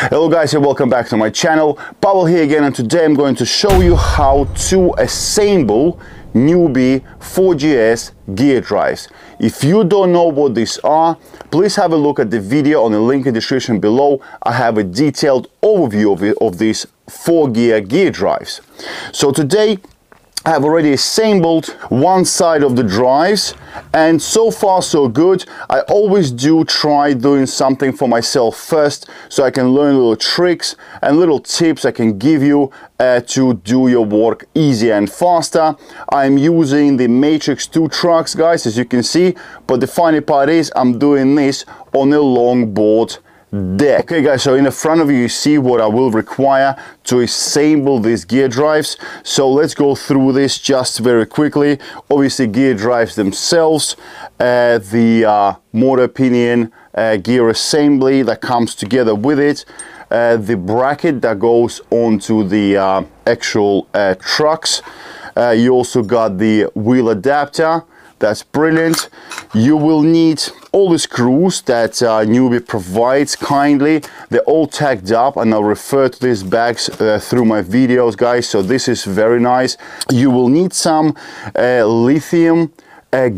Hello guys and welcome back to my channel. Pavel here again, and today I'm going to show you how to assemble Newbee 4GS gear drives. If you don't know what these are, please have a look at the video on the link in the description below. I have a detailed overview of these 4-gear gear drives. So today I have already assembled one side of the drives, and so far so good. I always do try doing something for myself first, so I can learn little tricks and little tips I can give you to do your work easier and faster. I'm using the Matrix 2 trucks, guys, as you can see, but the funny part is I'm doing this on a longboard deck. Okay guys, so in the front of you see what I will require to assemble these gear drives. So let's go through this just very quickly. Obviously gear drives themselves, the motor pinion, gear assembly that comes together with it, the bracket that goes onto the actual trucks. You also got the wheel adapter. That's brilliant. You will need all the screws that Newbee provides kindly. They're all tagged up, and I'll refer to these bags through my videos, guys, so this is very nice. You will need some lithium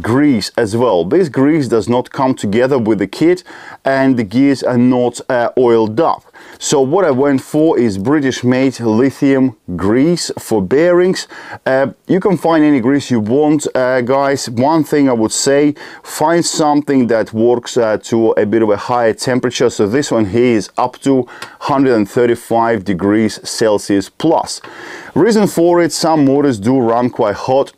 grease as well. This grease does not come together with the kit, and the gears are not oiled up. So what I went for is British made lithium grease for bearings. You can find any grease you want, guys. One thing I would say, find something that works to a bit of a higher temperature. So this one here is up to 135 degrees Celsius plus. Reason for it, some motors do run quite hot,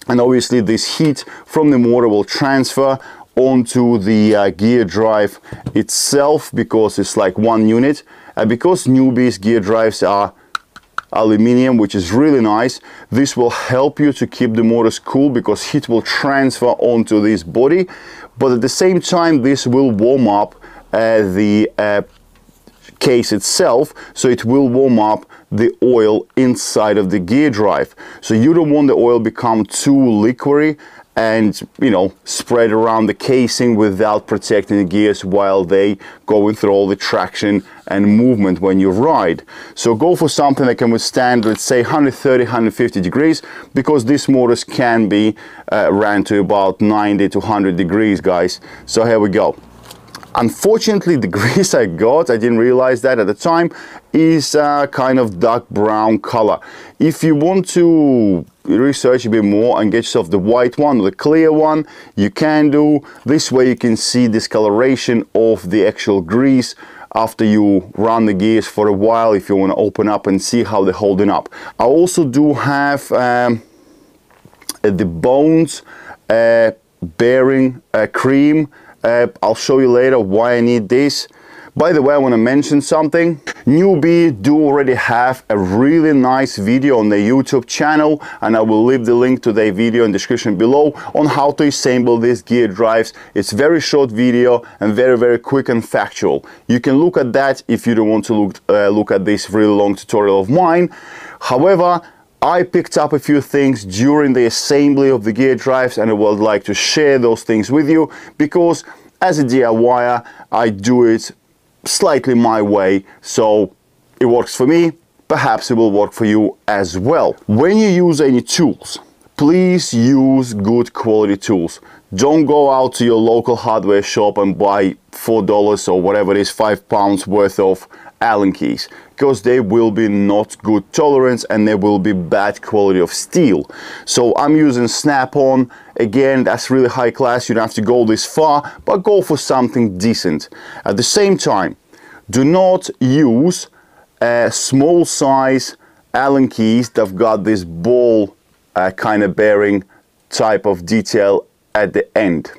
and obviously this heat from the motor will transfer onto the gear drive itself, because it's like one unit. Because Newbee's gear drives are aluminium, which is really nice, this will help you to keep the motors cool, because heat will transfer onto this body, but at the same time this will warm up the case itself, so it will warm up the oil inside of the gear drive. So you don't want the oil become too liquidy and, you know, spread around the casing without protecting the gears while they going through all the traction and movement when you ride. So go for something that can withstand, let's say, 130, 150 degrees, because these motors can be ran to about 90 to 100 degrees, guys. So here we go. Unfortunately, the grease I got, I didn't realize that at the time, is kind of dark brown color. If you want to research a bit more and get yourself the white one or the clear one, you can do. This way you can see discoloration of the actual grease after you run the gears for a while, if you want to open up and see how they're holding up. I also do have the Bones bearing cream. I'll show you later why I need this. By the way, I want to mention something. Newbee do already have a really nice video on their YouTube channel, and I will leave the link to their video in the description below on how to assemble these gear drives. It's very short video and very quick and factual. You can look at that if you don't want to look at this really long tutorial of mine. However, I picked up a few things during the assembly of the gear drives, and I would like to share those things with you, because as a DIYer, I do it slightly my way, so it works for me. Perhaps it will work for you as well. When you use any tools, please use good quality tools. Don't go out to your local hardware shop and buy $4 or whatever it is, £5 worth of Allen keys, because they will be not good tolerance and they will be bad quality of steel. So I'm using Snap-on. Again, that's really high class. You don't have to go this far, but go for something decent. At the same time, do not use small size Allen keys that've got this ball kind of bearing type of detail at the end.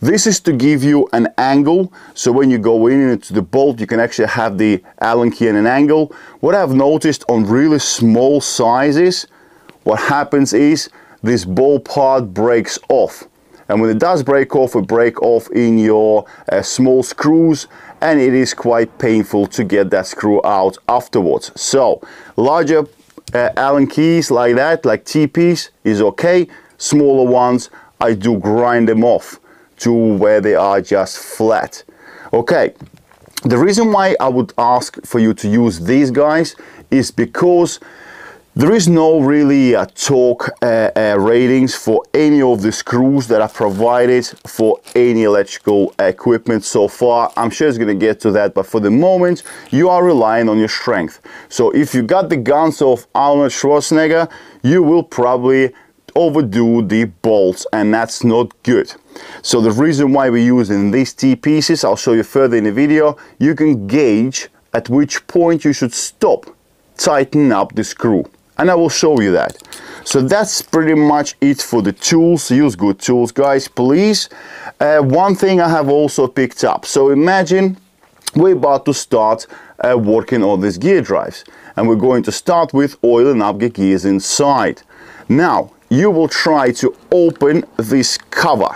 This is to give you an angle, so when you go into the bolt, you can actually have the Allen key in an angle. What I've noticed on really small sizes, what happens is this ball part breaks off. And when it does break off, it breaks off in your small screws, and it is quite painful to get that screw out afterwards. So larger Allen keys like that, like TPs, is okay. Smaller ones, I do grind them off to where they are just flat. Okay, The reason why I would ask for you to use these guys is because there is no really torque ratings for any of the screws that are provided for any electrical equipment so far. I'm sure it's going to get to that, but for the moment you are relying on your strength. So if you got the guns of Arnold Schwarzenegger, you will probably overdo the bolts, and that's not good. So the reason why we're using these T-pieces, I'll show you further in the video. You can gauge at which point you should stop, tighten up the screw, and I will show you that. So that's pretty much it for the tools. Use good tools, guys, please. One thing I have also picked up. So imagine we're about to start working on these gear drives, and we're going to start with oiling up the gears inside. Now, you will try to open this cover,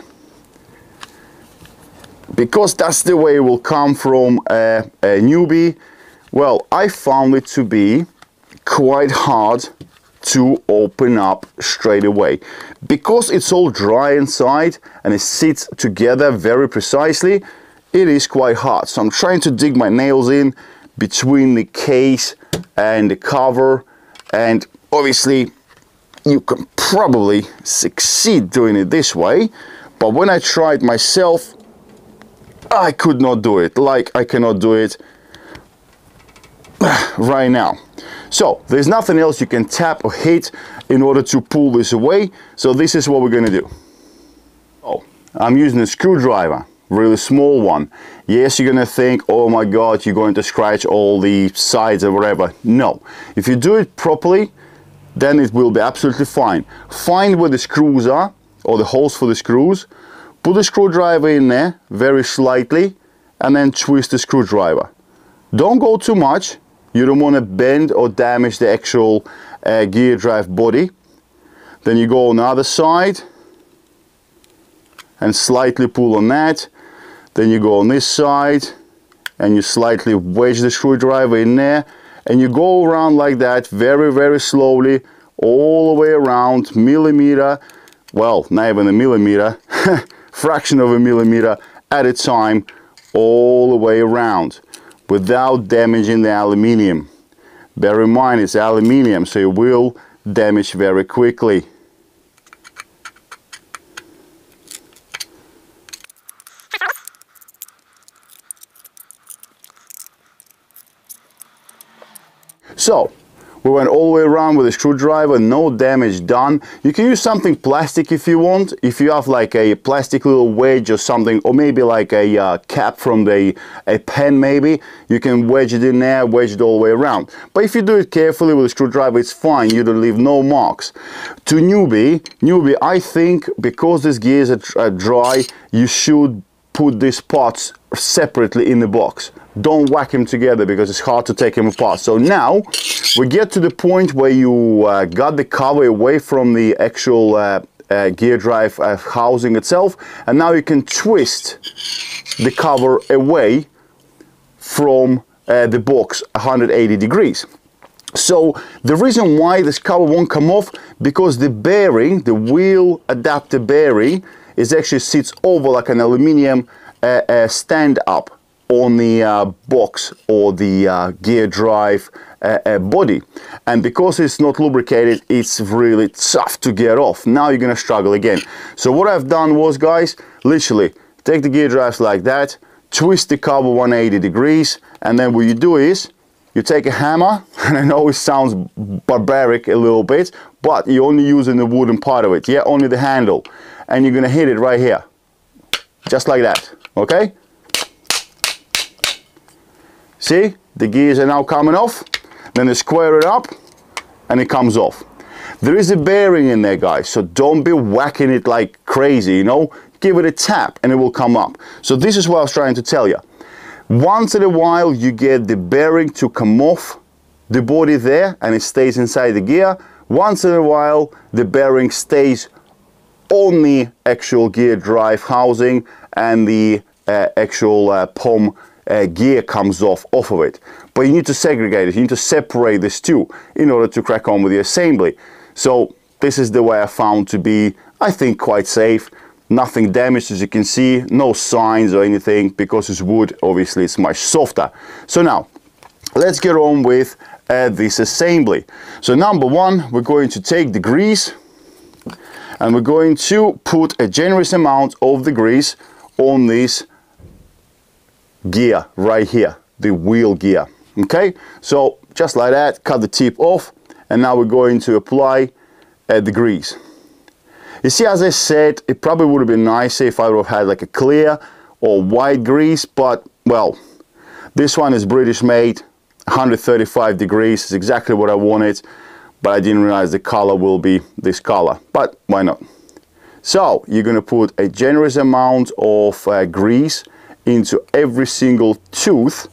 because that's the way it will come from a Newbee. Well, I found it to be quite hard to open up straight away, because it's all dry inside and it sits together very precisely. It is quite hard, so I'm trying to dig my nails in between the case and the cover, and obviously you can probably succeed doing it this way, but when I tried myself, I could not do it like I cannot do it right now. So there's nothing else you can tap or hit in order to pull this away. So this is what we're going to do. Oh, I'm using a screwdriver, really small one. Yes, you're going to think, oh my god, you're going to scratch all the sides or whatever. No, if you do it properly, then it will be absolutely fine. Find where the screws are, or the holes for the screws. Put the screwdriver in there very slightly, and then twist the screwdriver. Don't go too much. You don't want to bend or damage the actual gear drive body. Then you go on the other side and slightly pull on that. Then you go on this side and you slightly wedge the screwdriver in there, and you go around like that very, very slowly all the way around, millimeter, well, not even a millimeter, fraction of a millimeter at a time, all the way around without damaging the aluminium. Bear in mind, it's aluminium, so it will damage very quickly. So we went all the way around with a screwdriver, no damage done. You can use something plastic if you want. If you have like a plastic little wedge or something, or maybe like a cap from a pen maybe, you can wedge it in there, wedge it all the way around. But if you do it carefully with a screwdriver, it's fine. You don't leave no marks. To Newbee, I think because these gears are dry, you should put these parts separately in the box. Don't whack them together because it's hard to take them apart. So now we get to the point where you got the cover away from the actual gear drive housing itself, and now you can twist the cover away from the box 180 degrees. So the reason why this cover won't come off, because the bearing, the wheel adapter bearing, is actually sits over like an aluminium stand up on the box or the gear drive body, and because it's not lubricated, it's really tough to get off. Now you're gonna struggle again. So what I've done was, guys, literally take the gear drives like that, twist the cover 180 degrees, and then what you do is you take a hammer, and I know it sounds barbaric a little bit, but you're only using the wooden part of it, yeah, only the handle, and you're gonna hit it right here, just like that, okay? See, the gears are now coming off. Then you square it up and it comes off. There is a bearing in there, guys, so don't be whacking it like crazy, you know. Give it a tap and it will come up. So this is what I was trying to tell you. Once in a while you get the bearing to come off the body there and it stays inside the gear. Once in a while the bearing stays on the actual gear drive housing, and the actual POM gear comes off of it. But you need to segregate it, you need to separate this two in order to crack on with the assembly. So this is the way I found to be, I think, quite safe. nothing damaged, as you can see, no signs or anything, because it's wood, obviously it's much softer. So now let's get on with this assembly. So number one, we're going to take the grease and we're going to put a generous amount of the grease on this gear right here, the wheel gear. Okay, so just like that, cut the tip off, and now we're going to apply the grease. You see, as I said, it probably would have been nicer if I would have had like a clear or white grease, but well, this one is British made, 135 degrees, is exactly what I wanted, but I didn't realize the color will be this color, but why not? So you're going to put a generous amount of grease into every single tooth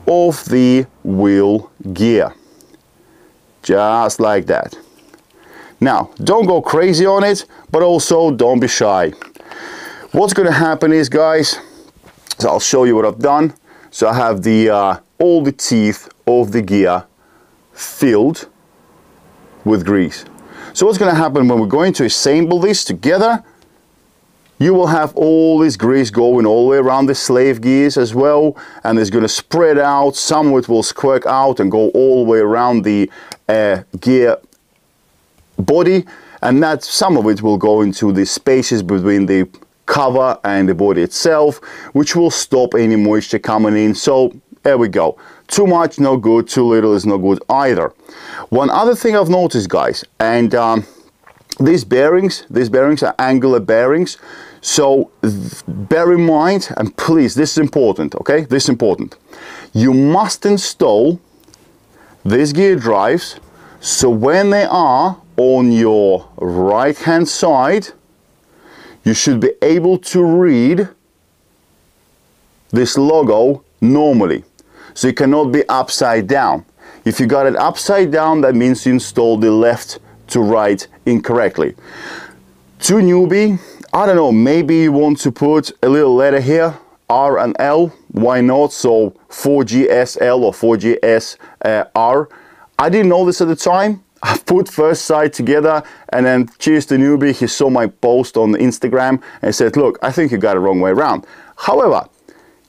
of the wheel gear, just like that. Now don't go crazy on it, but also don't be shy. What's going to happen is, guys, so I'll show you what I've done. So I have the all the teeth of the gear filled with grease. So what's going to happen when we're going to assemble this together, you will have all this grease going all the way around the slave gears as well, and it's going to spread out. Some of it will squirt out and go all the way around the gear body, and that some of it will go into the spaces between the cover and the body itself, which will stop any moisture coming in. So there we go. Too much, no good. Too little is no good either. One other thing I've noticed, guys, and these bearings are angular bearings. So bear in mind, and please, this is important, okay? This is important. You must install these gear drives so when they are on your right hand side, you should be able to read this logo normally. So it cannot be upside down. If you got it upside down, that means you installed the left to right incorrectly. To Newbee, I don't know, maybe you want to put a little letter here, R and L, why not? So 4GSL or 4GSR. I didn't know this at the time. I put first side together, and then cheers to Newbee, he saw my post on Instagram and said, look, I think you got it wrong way around. However,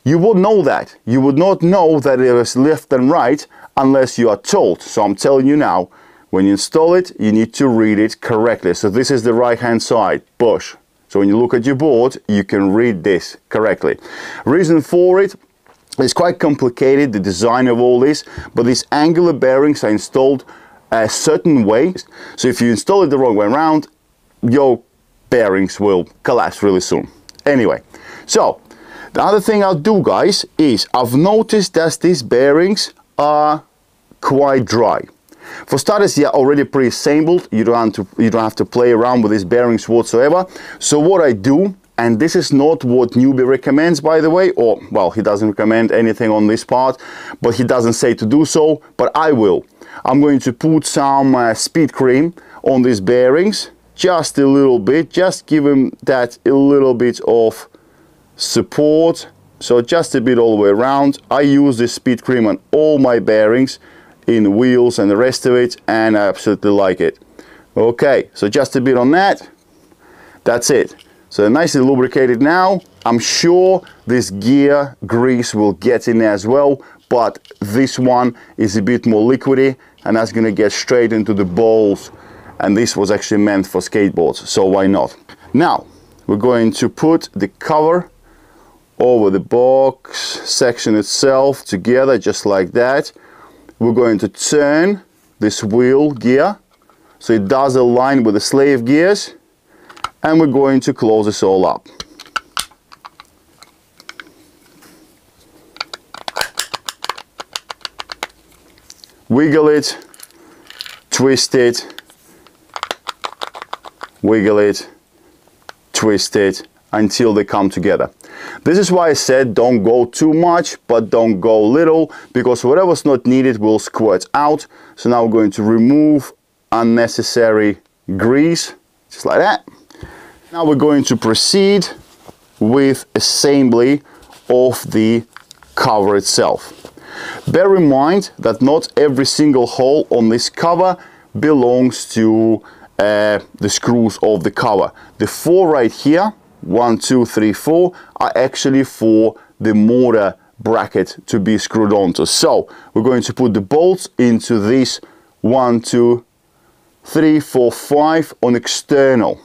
you would know that. You would not know that it was left and right unless you are told. So I'm telling you now, when you install it, you need to read it correctly. So this is the right hand side, push. So when you look at your board, you can read this correctly. Reason for it is quite complicated, the design of all this, but these angular bearings are installed a certain way. So if you install it the wrong way around, your bearings will collapse really soon. Anyway, so the other thing I'll do, guys, is I've noticed that these bearings are quite dry. For starters, they are already pre-assembled. You don't have to play around with these bearings whatsoever. So what I do, and this is not what Newbee recommends, by the way, or well, he doesn't recommend anything on this part, but he doesn't say to do so, but I will. I'm going to put some speed cream on these bearings, just a little bit, just give them that a little bit of support. So just a bit all the way around. I use this speed cream on all my bearings, in wheels and the rest of it, and I absolutely like it. Okay, so just a bit on that. That's it. So nicely lubricated now. I'm sure this gear grease will get in there as well, but this one is a bit more liquidy, and that's going to get straight into the balls, and this was actually meant for skateboards, so why not? Now we're going to put the cover over the box section itself together, just like that. We're going to turn this wheel gear so it does align with the slave gears, and we're going to close this all up. Wiggle it, twist it, wiggle it, twist it until they come together. This is why I said don't go too much, but don't go little, because whatever's not needed will squirt out. So now we're going to remove unnecessary grease, just like that. Now we're going to proceed with assembly of the cover itself. Bear in mind that not every single hole on this cover belongs to the screws of the cover. The 4 right here 1, 2, 3, 4 are actually for the motor bracket to be screwed onto. So we're going to put the bolts into this 1, 2, 3, 4, 5 on external.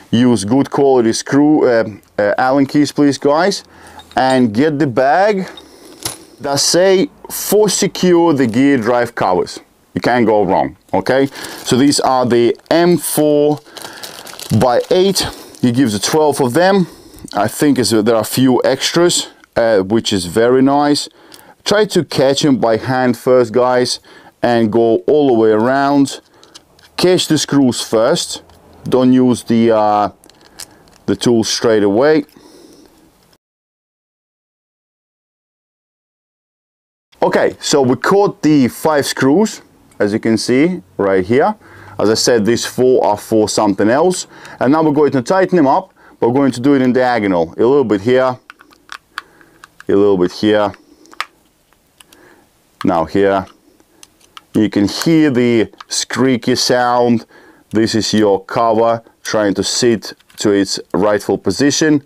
Use good quality screw Allen keys, please, guys, and get the bag that say for secure the gear drive covers. You can't go wrong. Okay, so these are the M4 by 8. He gives 12 of them. I think there are a few extras, which is very nice. Try to catch them by hand first, guys, and go all the way around. Catch the screws first. Don't use the tool straight away. Okay, so we caught the 5 screws, as you can see right here. As I said, these 4 are for something else. And now we're going to tighten them up. We're going to do it in diagonal. A little bit here, a little bit here, now here. You can hear the squeaky sound. This is your cover trying to sit to its rightful position,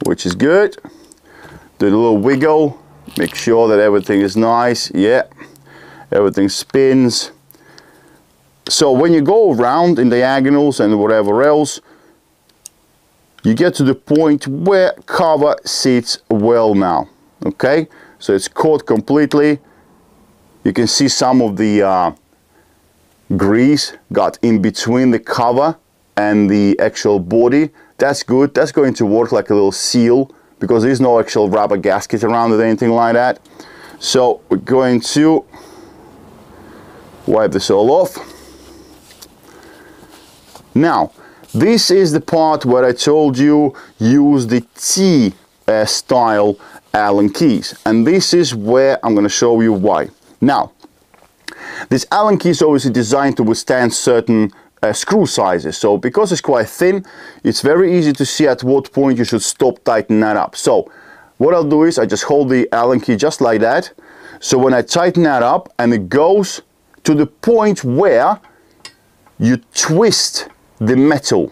which is good. Do a little wiggle, make sure that everything is nice. Yeah, everything spins. So when you go around in diagonals and whatever else, you get to the point where cover sits well now. Okay, so it's caught completely. You can see some of the grease got in between the cover and the actual body. That's good. That's going to work like a little seal because there's no actual rubber gasket around it or anything like that. So we're going to wipe this all off. Now, this is the part where I told you use the T style Allen keys, and this is where I'm going to show you why. Now, this Allen key is obviously designed to withstand certain screw sizes, so because it's quite thin, it's very easy to see at what point you should stop tightening that up. So what I'll do is I just hold the Allen key just like that, so when I tighten that up and it goes to the point where you twist the metal,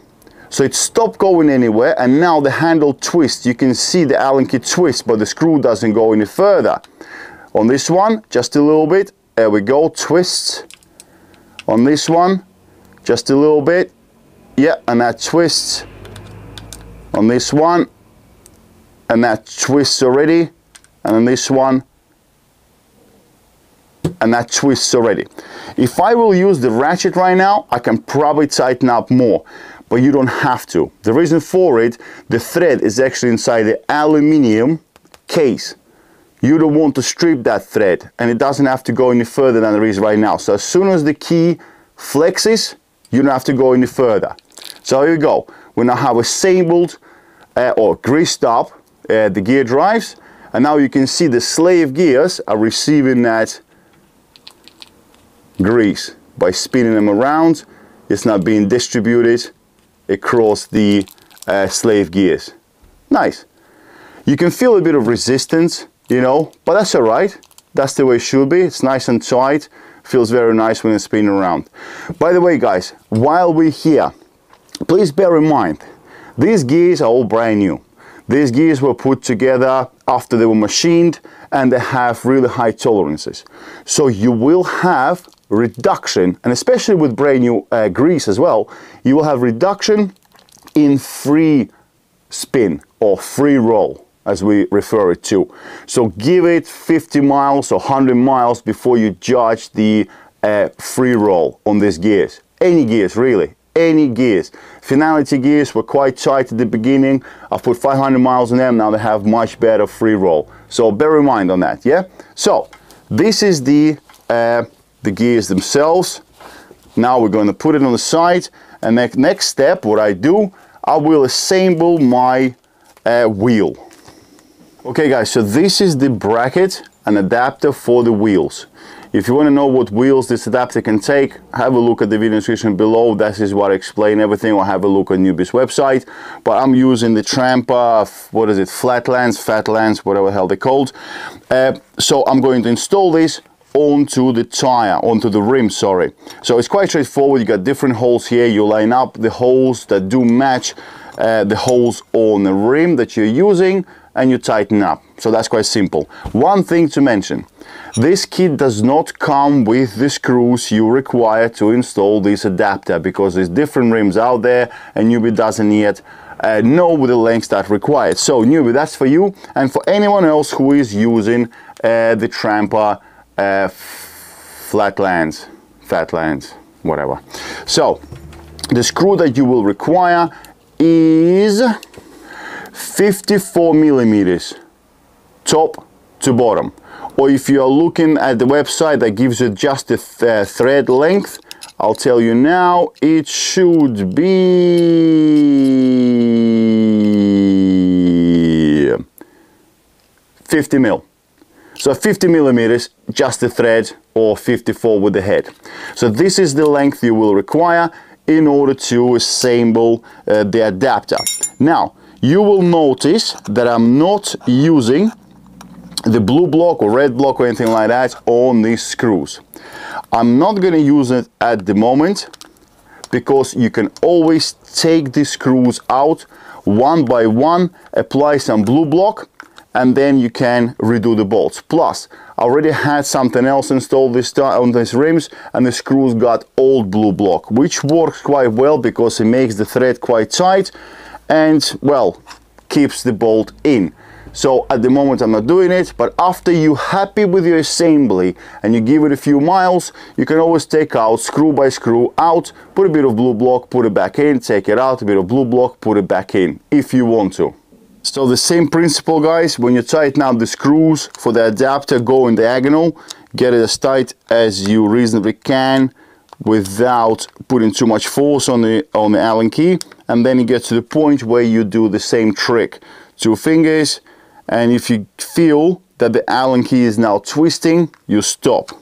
so it stopped going anywhere, and now the handle twists. You can see the Allen key twist, but the screw doesn't go any further. On this one, just a little bit. There we go, twists. On this one, just a little bit. Yeah, and that twists. On this one, and that twists already. And on this one, and that twists already. If I will use the ratchet right now, I can probably tighten up more, but you don't have to. The reason for it, the thread is actually inside the aluminium case. You don't want to strip that thread, and it doesn't have to go any further than it is right now. So as soon as the key flexes, you don't have to go any further. So here you go. We now have assembled or greased up the gear drives, and now you can see the slave gears are receiving that grease by spinning them around. It's not being distributed across the slave gears. Nice. You can feel a bit of resistance, you know, but that's all right. That's the way it should be. It's nice and tight. Feels very nice when it's spinning around. By the way, guys, while we're here, please bear in mind, these gears are all brand new. These gears were put together after they were machined, and they have really high tolerances. So you will have reduction, and especially with brand new grease as well, you will have reduction in free spin or free roll, as we refer it to. So give it 50 miles or 100 miles before you judge the free roll on these gears. Any gears, really, any gears. Finality gears were quite tight at the beginning. I've put 500 miles on them, now they have much better free roll. So bear in mind on that, yeah? So this is the gears themselves. Now we're going to put it on the side, and next step, what I do, I will assemble my wheel. Okay guys, so this is the bracket and adapter for the wheels. If you want to know what wheels this adapter can take, have a look at the video description below. That is what I explain everything, or have a look on Newbee's website. But I'm using the Trampa, what is it, Flatlands, whatever the hell they're called. So I'm going to install this onto the tire, onto the rim, sorry. So it's quite straightforward. You got different holes here. You line up the holes that do match the holes on the rim that you're using, and you tighten up. So that's quite simple. One thing to mention, this kit does not come with the screws you require to install this adapter, because there's different rims out there and Newbee doesn't yet know the lengths that required. So Newbee, that's for you, and for anyone else who is using the Tramper Flatlands, whatever. So the screw that you will require is 54 millimeters top to bottom, or if you are looking at the website that gives you just the thread length, I'll tell you now, it should be 50 mil. So 50 millimeters, just the thread, or 54 with the head. So this is the length you will require in order to assemble the adapter. Now, you will notice that I'm not using the blue block or red block or anything like that on these screws. I'm not going to use it at the moment, because you can always take these screws out one by one, apply some blue block, and then you can redo the bolts. Plus, I already had something else installed this time on these rims, and the screws got old blue block, which works quite well because it makes the thread quite tight and, well, keeps the bolt in. So at the moment I'm not doing it, but after you're happy with your assembly and you give it a few miles, you can always take out screw by screw out, put a bit of blue block, put it back in, take it out, a bit of blue block, put it back in, if you want to. So the same principle, guys, when you tighten up the screws for the adapter, go in diagonal, get it as tight as you reasonably can without putting too much force on the Allen key, and then you get to the point where you do the same trick. 2 fingers, and if you feel that the Allen key is now twisting, you stop.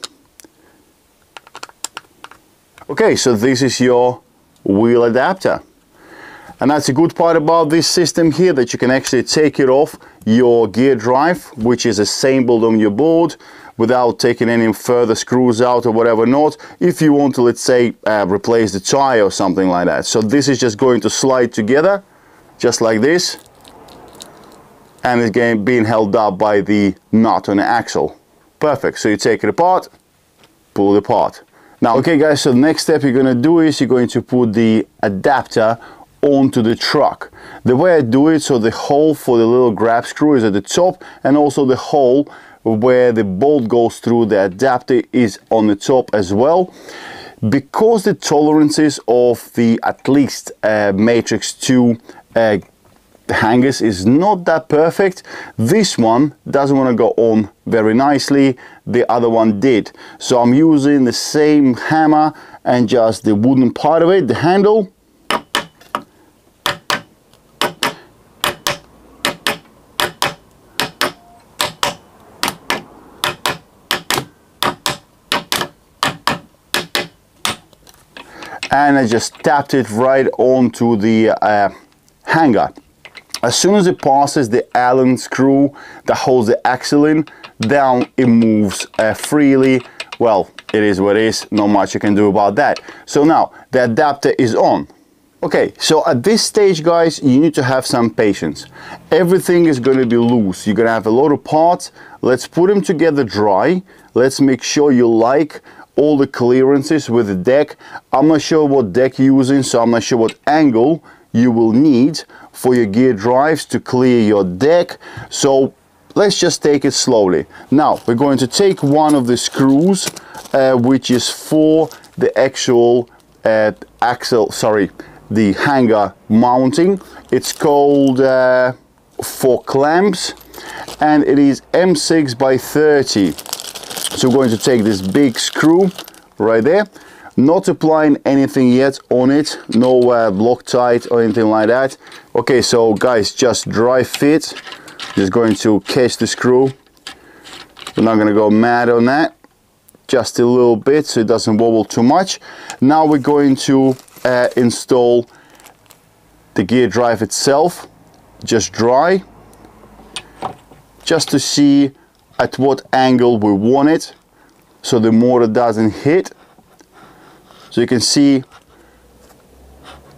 Okay, so this is your wheel adapter. And that's a good part about this system here, that you can actually take it off your gear drive, which is assembled on your board, without taking any further screws out or whatever not, if you want to, let's say, replace the tire or something like that. So this is just going to slide together, just like this, and it's being held up by the nut on the axle. Perfect. So you take it apart, pull it apart. Now, okay guys, so the next step you're going to do is you're going to put the adapter onto the truck. The way I do it, so the hole for the little grab screw is at the top, and also the hole where the bolt goes through the adapter is on the top as well. Because the tolerances of the at least Matrix 2 hangers is not that perfect, this one doesn't want to go on very nicely, the other one did. So I'm using the same hammer and just the wooden part of it, the handle. And I just tapped it right onto the hanger. As soon as it passes the Allen screw that holds the axle in, down it moves freely. Well, it is what it is, not much you can do about that. So now the adapter is on. Okay, so at this stage, guys, you need to have some patience. Everything is going to be loose. You're going to have a lot of parts. Let's put them together dry. Let's make sure you like all the clearances with the deck. I'm not sure what deck you're using, so I'm not sure what angle you will need for your gear drives to clear your deck. So let's just take it slowly. Now we're going to take one of the screws, which is for the actual the hanger mounting. It's called for clamps, and it is M6 by 30. So we're going to take this big screw right there, not applying anything yet on it, no Loctite or anything like that. Okay, so guys, just dry fit. Just going to catch the screw. We're not going to go mad on that, just a little bit so it doesn't wobble too much. Now we're going to install the gear drive itself, just dry, just to see at what angle we want it, so the motor doesn't hit. So you can see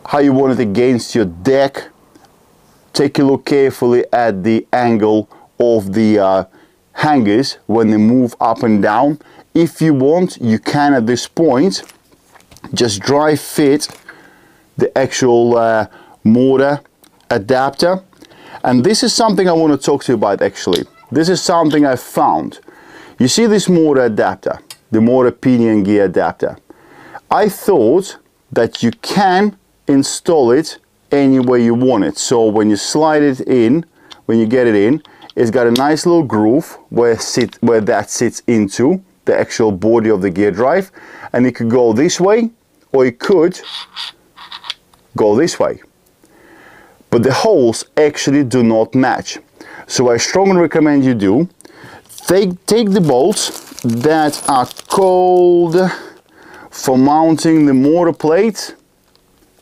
how you want it against your deck, take a look carefully at the angle of the hangers when they move up and down. If you want, you can at this point just dry fit the actual motor adapter. And this is something I want to talk to you about actually. This is something I found. You see this motor adapter, the motor pinion gear adapter. I thought that you can install it any way you want it. So when you slide it in, when you get it in, it's got a nice little groove where that sits into the actual body of the gear drive, and it could go this way or it could go this way. But the holes actually do not match. So I strongly recommend you do take the bolts that are called for mounting the motor plate.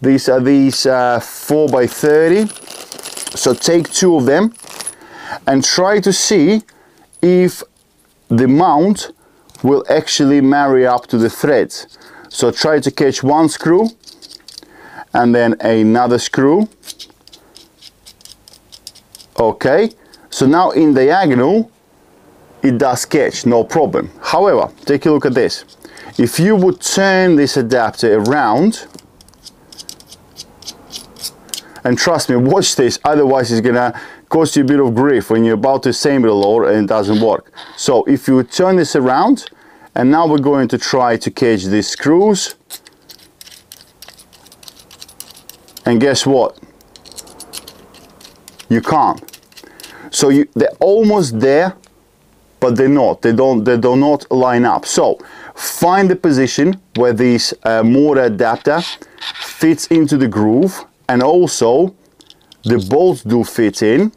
These are 4x30. So take 2 of them and try to see if the mount will actually marry up to the threads. So try to catch one screw and then another screw. Okay, so now in diagonal it does catch, no problem. However, take a look at this. If you would turn this adapter around, and trust me, watch this, otherwise it's gonna cause you a bit of grief when you're about to assemble the loader and it doesn't work. So if you would turn this around, and now we're going to try to catch these screws, and guess what? You can't. So they're almost there, but they're not. They do not line up. So find the position where this motor adapter fits into the groove, and also the bolts do fit in.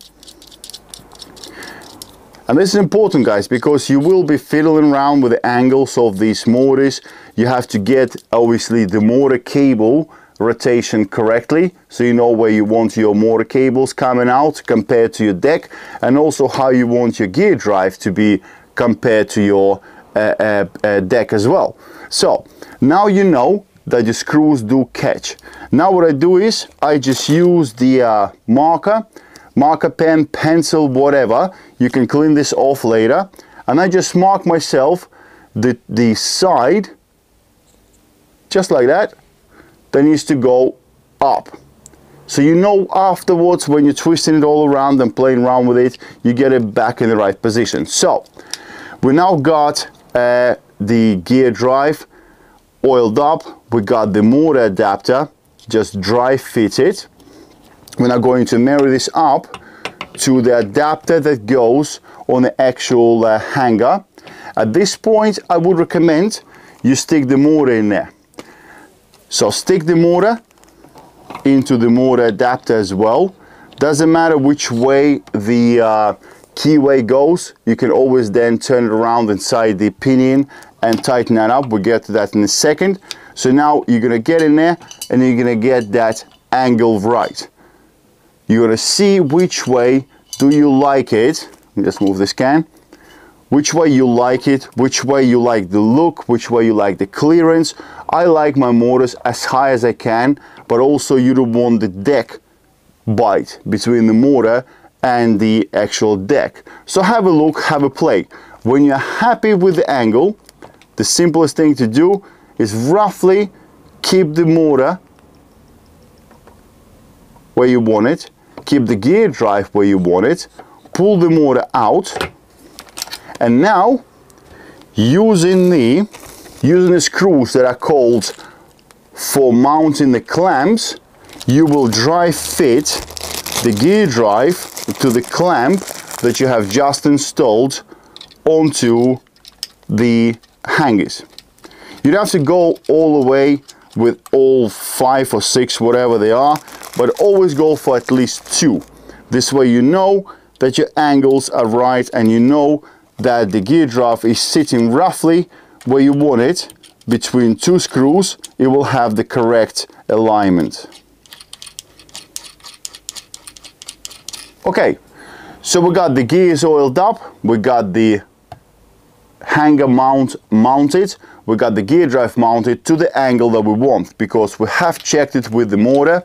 And this is important, guys, because you will be fiddling around with the angles of these motors. You have to get obviously the motor cable rotation correctly, so you know where you want your motor cables coming out compared to your deck, and also how you want your gear drive to be compared to your deck as well. So now you know that the screws do catch. Now what I do is I just use the marker pen, pencil, whatever. You can clean this off later, and I just mark myself the side just like that needs to go up. So you know afterwards when you're twisting it all around and playing around with it, you get it back in the right position. So we now got the gear drive oiled up, we got the motor adapter just dry fitted. We're now going to marry this up to the adapter that goes on the actual hanger. At this point I would recommend you stick the motor in there. So stick the motor into the motor adapter as well. Doesn't matter which way the keyway goes, you can always then turn it around inside the pinion and tighten that up. We'll get to that in a second. So now you're gonna get in there and you're gonna get that angle right. You're gonna see which way do you like it. Let me just move this can. Which way you like it, which way you like the look, which way you like the clearance. I like my motors as high as I can, but also you don't want the deck bite between the motor and the actual deck. So have a look, have a play. When you're happy with the angle, the simplest thing to do is roughly keep the motor where you want it, keep the gear drive where you want it, pull the motor out, and now using the screws that are called for mounting the clamps, you will dry fit the gear drive to the clamp that you have just installed onto the hangers. You don't have to go all the way with all 5 or 6, whatever they are, but always go for at least 2. This way you know that your angles are right, and you know that the gear drive is sitting roughly where you want it. Between 2 screws, it will have the correct alignment. Okay, so we got the gears oiled up, we got the hanger mount mounted, we got the gear drive mounted to the angle that we want, because we have checked it with the motor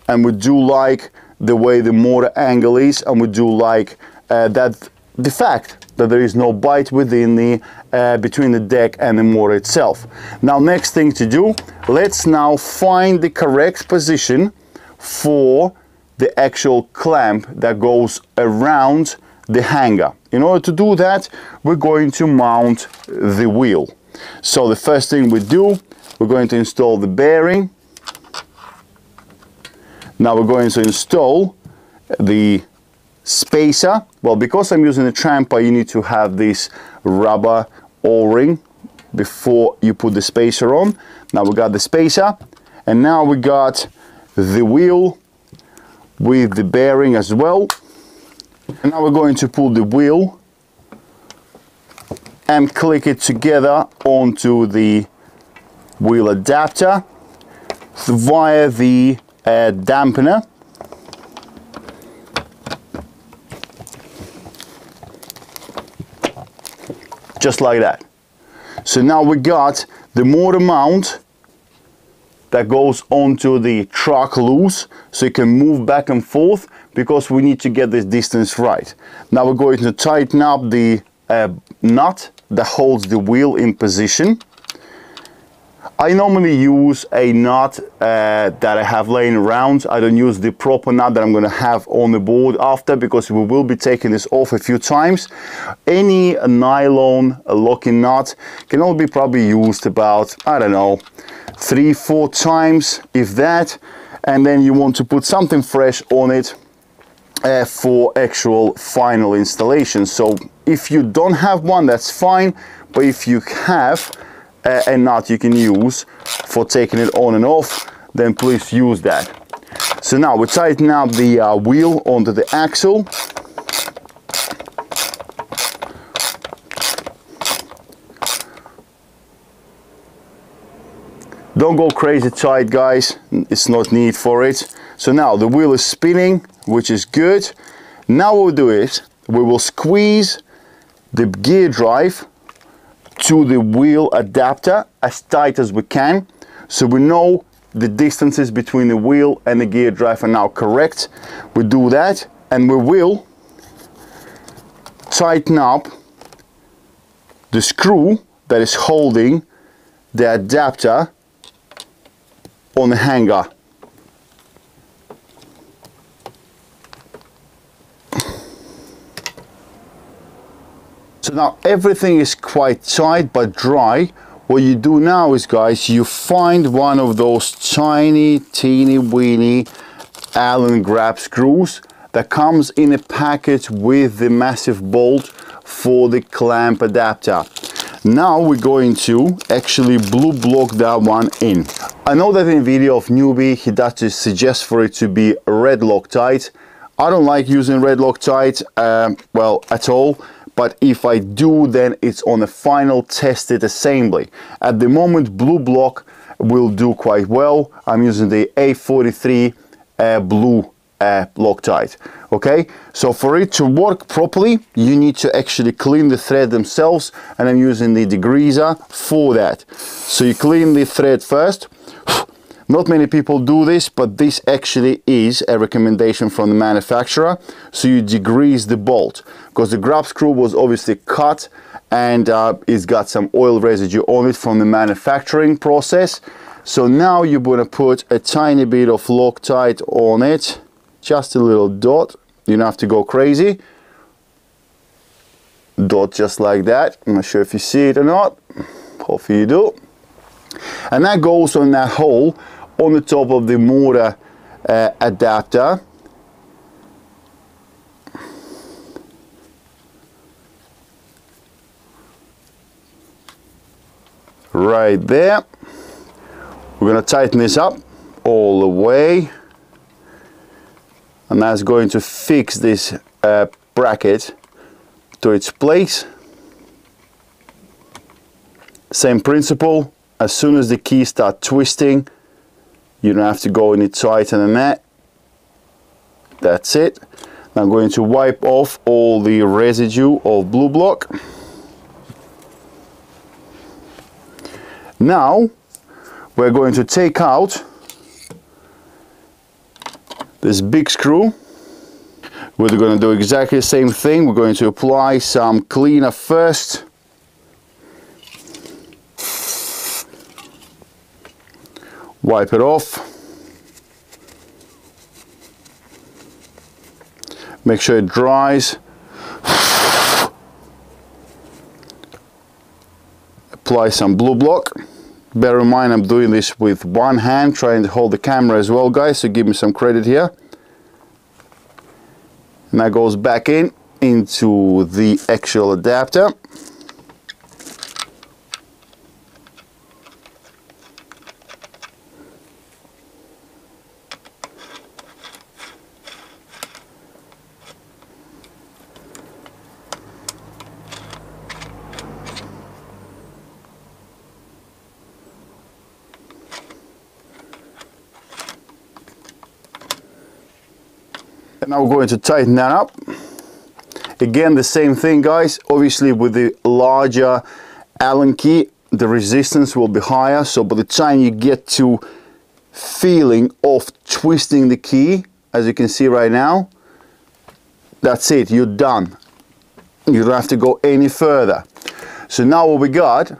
and we do like the way the motor angle is, and we do like the fact that there is no bite within the between the deck and the motor itself. Now, next thing to do, let's now find the correct position for the actual clamp that goes around the hanger. In order to do that, we're going to mount the wheel. So the first thing we do, we're going to install the bearing. Now we're going to install the spacer. Well, because I'm using a tramper, you need to have this rubber O-ring before you put the spacer on. Now we got the spacer, and now we got the wheel with the bearing as well. And now we're going to pull the wheel and click it together onto the wheel adapter via the dampener. Just like that. So now we got the motor mount that goes onto the truck loose, so you can move back and forth, because we need to get this distance right. Now we're going to tighten up the nut that holds the wheel in position. I normally use a nut that I have laying around. I don't use the proper nut that I'm going to have on the board after, because we will be taking this off a few times. Any nylon locking nut can only be probably used about, I don't know, 3-4 times, if that, and then you want to put something fresh on it for actual final installation. So if you don't have one, that's fine, but if you have a nut you can use for taking it on and off, then please use that. So now we tighten up the wheel onto the axle. Don't go crazy tight, guys, it's not need for it. So now the wheel is spinning, which is good. Now what we'll do is we will squeeze the gear drive to the wheel adapter as tight as we can, so we know the distances between the wheel and the gear drive are now correct. We do that, and we will tighten up the screw that is holding the adapter on the hanger. So now everything is quite tight but dry. What you do now is, guys, you find one of those tiny, teeny weeny Allen grab screws that comes in a package with the massive bolt for the clamp adapter. Now we're going to actually blue block that one in. I know that in the video of Newbee, he does suggest for it to be red Loctite. I don't like using red Loctite, well, at all. But if I do, then it's on a final tested assembly. At the moment, blue block will do quite well. I'm using the A43 blue Loctite. Okay, so for it to work properly, you need to actually clean the thread themselves, and I'm using the degreaser for that. So you clean the thread first. Not many people do this, but this actually is a recommendation from the manufacturer. So you degrease the bolt, because the grab screw was obviously cut and it's got some oil residue on it from the manufacturing process. So now you're going to put a tiny bit of Loctite on it, just a little dot. You don't have to go crazy. Dot just like that. I'm not sure if you see it or not. Hopefully you do. And that goes on that hole on the top of the motor adapter. Right there. We're going to tighten this up all the way, and that's going to fix this bracket to its place. Same principle. As soon as the keys start twisting, you don't have to go any tighter than that. That's it. Now I'm going to wipe off all the residue of blue block. Now we're going to take out the this big screw. We're going to do exactly the same thing. We're going to apply some cleaner first. Wipe it off. Make sure it dries. Apply some blue block. Bear in mind I'm doing this with one hand, trying to hold the camera as well, guys, so give me some credit here. And that goes back into the actual adapter. And now we're going to tighten that up. Again, the same thing, guys. Obviously, with the larger Allen key, the resistance will be higher. So by the time you get to feeling of twisting the key, as you can see right now, that's it, you're done. You don't have to go any further. So now what we got,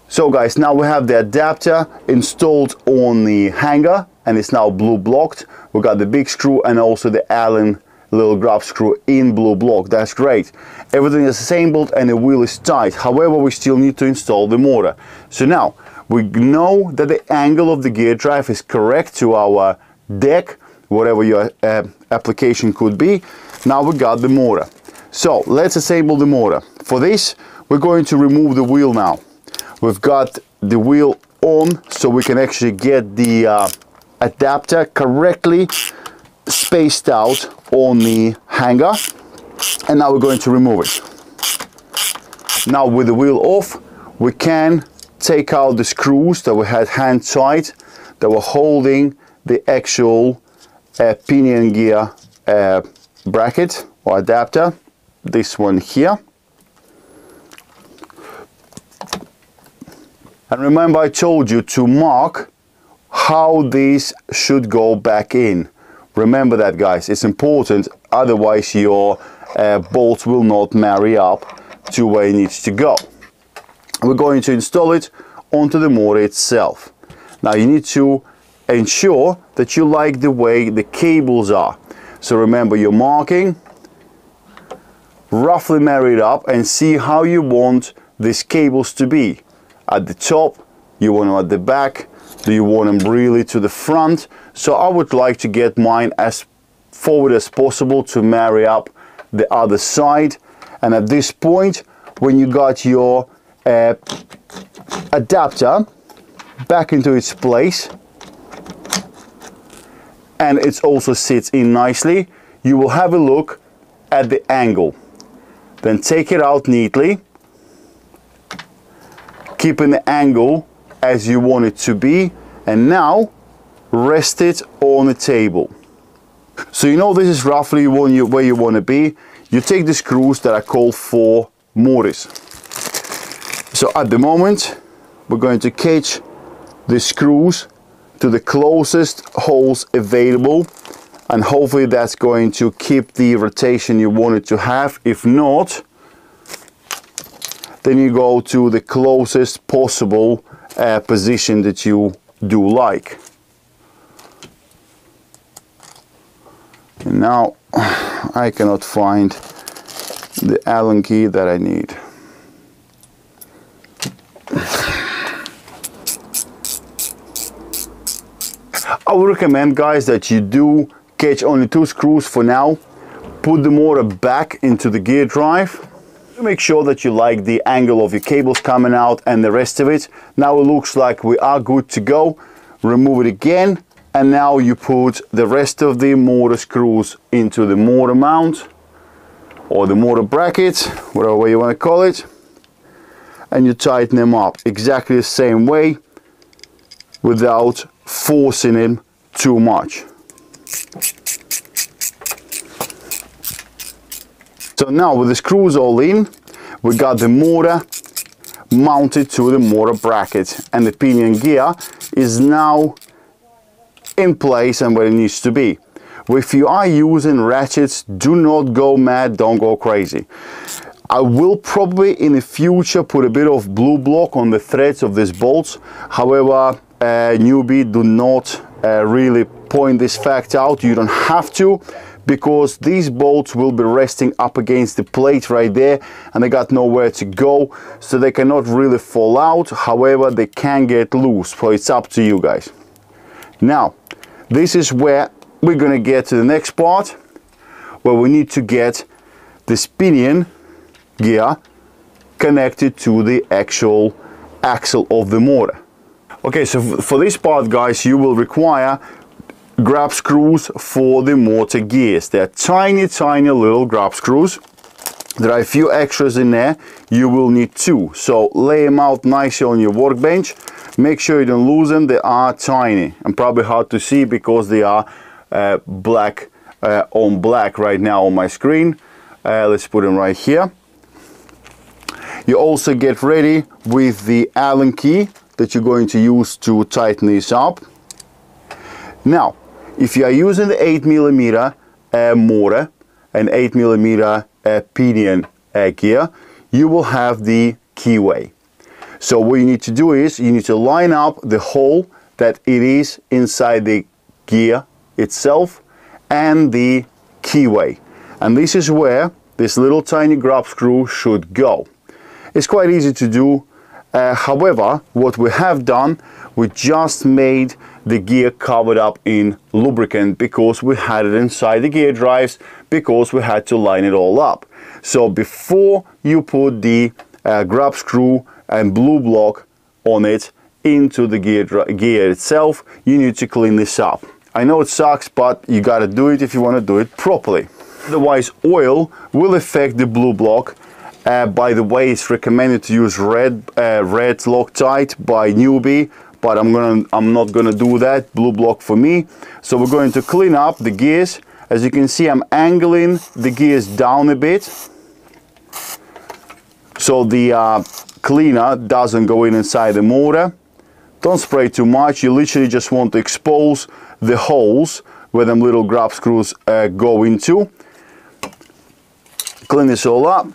so guys, now we have the adapter installed on the hanger, and it's now blue blocked. We got the big screw and also the Allen little grub screw in blue block. That's great. Everything is assembled and the wheel is tight. However, we still need to install the motor. So now we know that the angle of the gear drive is correct to our deck, whatever your application could be. Now we got the motor. So let's assemble the motor. For this, we're going to remove the wheel now. We've got the wheel on, so we can actually get the adapter correctly spaced out on the hanger, and now we're going to remove it. Now with the wheel off, we can take out the screws that we had hand tight that were holding the actual pinion gear bracket or adapter, this one here. And remember, I told you to mark how these should go back in. Remember that, guys, it's important, otherwise your bolts will not marry up to where it needs to go. We're going to install it onto the motor itself. Now you need to ensure that you like the way the cables are. So remember, you're marking, roughly marry it up and see how you want these cables to be. At the top, you want them at the back, do you want them really to the front? So I would like to get mine as forward as possible to marry up the other side. And at this point, when you got your adapter back into its place, and it also sits in nicely, you will have a look at the angle. Then take it out neatly, keeping the angle as you want it to be, and now rest it on the table. So you know this is roughly where you want to be. You take the screws that are called for mortise. So at the moment we're going to catch the screws to the closest holes available, and hopefully that's going to keep the rotation you want it to have. If not, then you go to the closest possible position that you do like. And now I cannot find the Allen key that I need. I would recommend, guys, that you do catch only 2 screws for now. Put the motor back into the gear drive. Make sure that you like the angle of your cables coming out and the rest of it. Now it looks like we are good to go. Remove it again, and now you put the rest of the motor screws into the motor mount or the motor bracket, whatever way you want to call it, and you tighten them up exactly the same way without forcing them too much. So now with the screws all in, we got the motor mounted to the motor bracket, and the pinion gear is now in place and where it needs to be. if you are using ratchets, do not go mad, don't go crazy. I will probably in the future put a bit of blue block on the threads of these bolts. However, Newbee do not really point this fact out. You don't have to, because these bolts will be resting up against the plate right there, and they got nowhere to go, so they cannot really fall out. However, they can get loose, so it's up to you guys. Now, this is where we're gonna get to the next part, where we need to get this pinion gear connected to the actual axle of the motor. Okay, so for this part, guys, you will require grab screws for the motor gears. They're tiny little grab screws. There are a few extras in there. You will need 2, so lay them out nicely on your workbench. Make sure you don't lose them. They are tiny and probably hard to see because they are black on black right now on my screen. Let's put them right here. You also get ready with the Allen key that you're going to use to tighten this up. Now, if you are using the 8mm motor and 8mm pinion gear, you will have the keyway. So what you need to do is you need to line up the hole that it is inside the gear itself and the keyway. And this is where this little tiny grab screw should go. It's quite easy to do. However, what we have done, we just made the gear covered up in lubricant because we had it inside the gear drives, because we had to line it all up. So before you put the grab screw and blue block on it into the gear itself, you need to clean this up. I know it sucks, but you gotta do it if you want to do it properly. Otherwise, oil will affect the blue block. By the way, it's recommended to use red Loctite by Newbee, but I'm not gonna do that. Blue block for me. So we're going to clean up the gears. As you can see, I'm angling the gears down a bit, so the cleaner doesn't go inside the motor. Don't spray too much. You literally just want to expose the holes where them little grab screws go into. Clean this all up.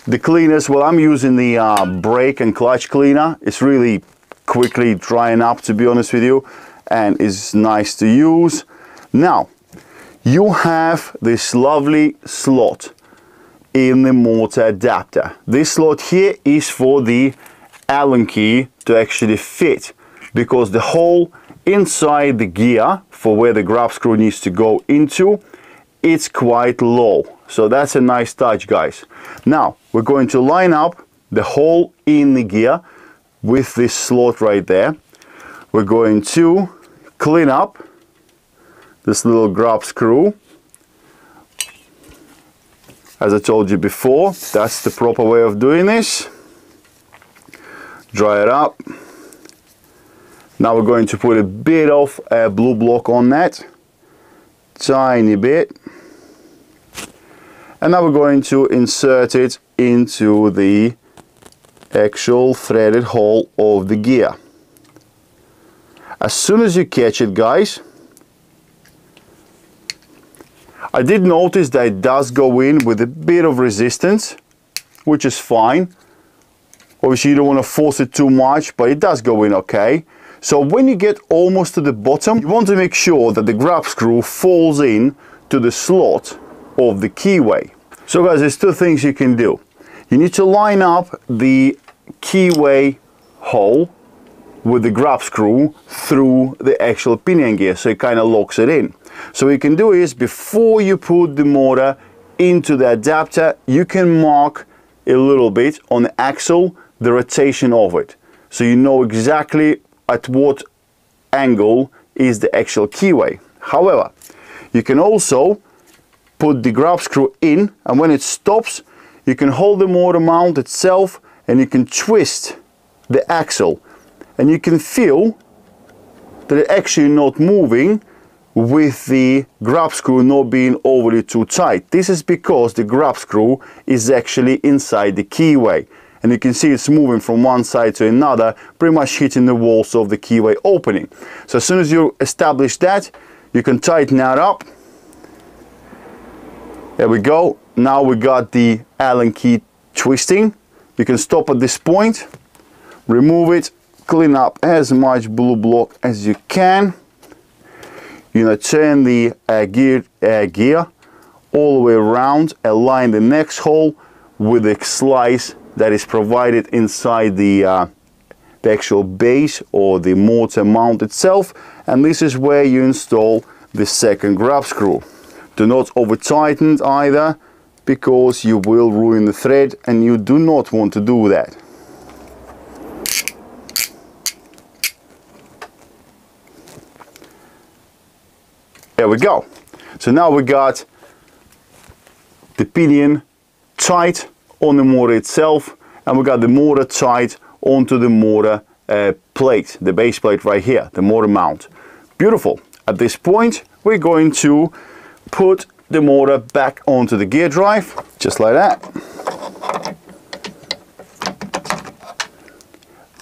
The cleaners, well, I'm using the brake and clutch cleaner. It's really quickly drying up, to be honest with you, and is nice to use. Now, you have this lovely slot in the motor adapter. This slot here is for the Allen key to actually fit, because the hole inside the gear for where the grab screw needs to go into, it's quite low. So that's a nice touch, guys. Now we're going to line up the hole in the gear with this slot right there. We're going to clean up this little grab screw. As I told you before, that's the proper way of doing this. Dry it up. Now we're going to put a bit of blue block on that, tiny bit. And now we're going to insert it into the actual threaded hole of the gear. As soon as you catch it, guys, I did notice that it does go in with a bit of resistance, which is fine. Obviously you don't want to force it too much, but it does go in okay. So when you get almost to the bottom, you want to make sure that the grab screw falls in to the slot of the keyway. So guys, there's 2 things you can do. You need to line up the keyway hole with the grab screw through the actual pinion gear, so it kind of locks it in. So what you can do is, before you put the motor into the adapter, you can mark a little bit on the axle the rotation of it, so you know exactly at what angle is the actual keyway. However, you can also put the grab screw in, and when it stops, you can hold the motor mount itself and you can twist the axle, and you can feel that it's actually not moving with the grab screw not being overly too tight. This is because the grab screw is actually inside the keyway, and you can see it's moving from one side to another, pretty much hitting the walls of the keyway opening. So as soon as you establish that, You can tighten that up. There we go. Now we got the Allen key twisting. You can stop at this point, remove it, clean up as much blue block as you can. You know, turn the gear all the way around, align the next hole with the slice that is provided inside the actual base or the motor mount itself, and this is where you install the second grub screw. Do not over tighten either, because you will ruin the thread and you do not want to do that. There we go. So now we got the pinion tight on the motor itself, and we got the motor tight onto the motor plate, the base plate right here, the motor mount. Beautiful. At this point we're going to put the motor back onto the gear drive, just like that.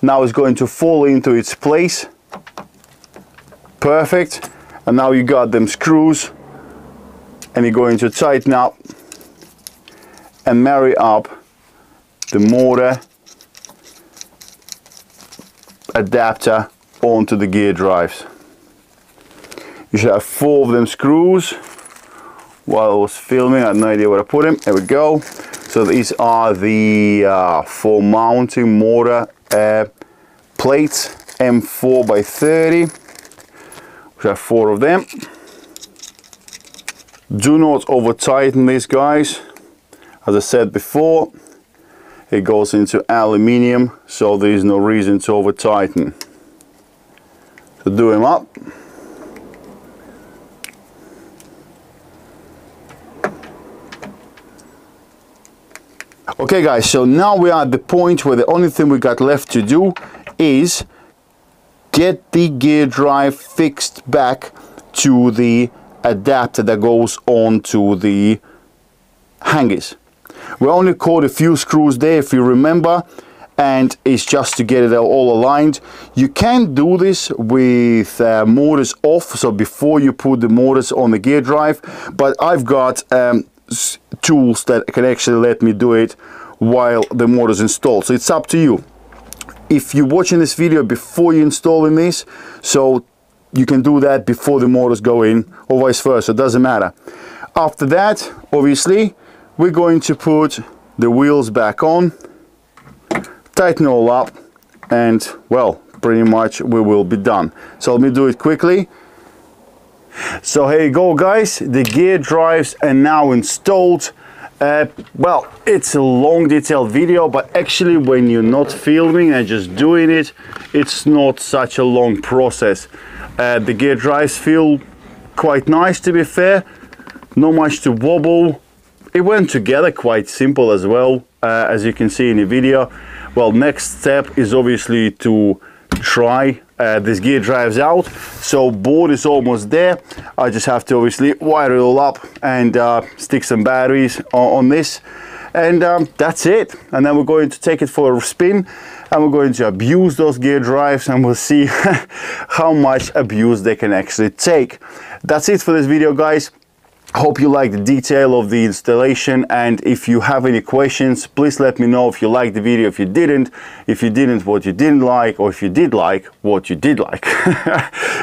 Now it's going to fall into its place. Perfect. And now you got them screws, and you're going to tighten up and marry up the motor adapter onto the gear drives. You should have 4 of them screws. While I was filming, I had no idea where to put them. There we go. So these are the for mounting motor plates, M4 by 30. We have 4 of them. Do not over tighten these guys. As I said before, it goes into aluminium, so there is no reason to over tighten. So do them up. Okay guys, so now we are at the point where the only thing we got left to do is get the gear drive fixed back to the adapter that goes onto the hangers. We only caught a few screws there, if you remember, and it's just to get it all aligned. You can do this with motors off, so before you put the motors on the gear drive, but I've got tools that can actually let me do it while the motor is installed, so it's up to you. If you're watching this video before you're installing this, so you can do that before the motors go in, or vice versa, it doesn't matter. After that, obviously, we're going to put the wheels back on, tighten all up, and well, pretty much we will be done. So let me do it quickly. So here you go guys, the gear drives are now installed. Well, it's a long detailed video, but actually when you're not filming and just doing it, it's not such a long process. The gear drives feel quite nice, to be fair, not much to wobble. It went together quite simple as well, as you can see in the video. Well, next step is obviously to try this gear drives out. So board is almost there. I just have to obviously wire it all up and stick some batteries on this, and that's it. And then we're going to take it for a spin, and we're going to abuse those gear drives, and we'll see how much abuse they can actually take. That's it for this video guys. Hope you like the detail of the installation, and if you have any questions, please let me know. If you liked the video, if you didn't, what you didn't like, or if you did like, what you did like.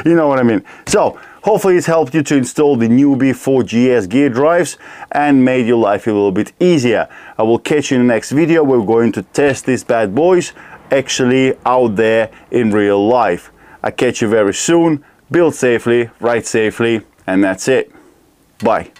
You know what I mean. So hopefully it's helped you to install the Newbee 4GS gear drives and made your life a little bit easier. I will catch you in the next video. We're going to test these bad boys actually out there in real life. I'll catch you very soon. Build safely, ride safely, and that's it. Bye.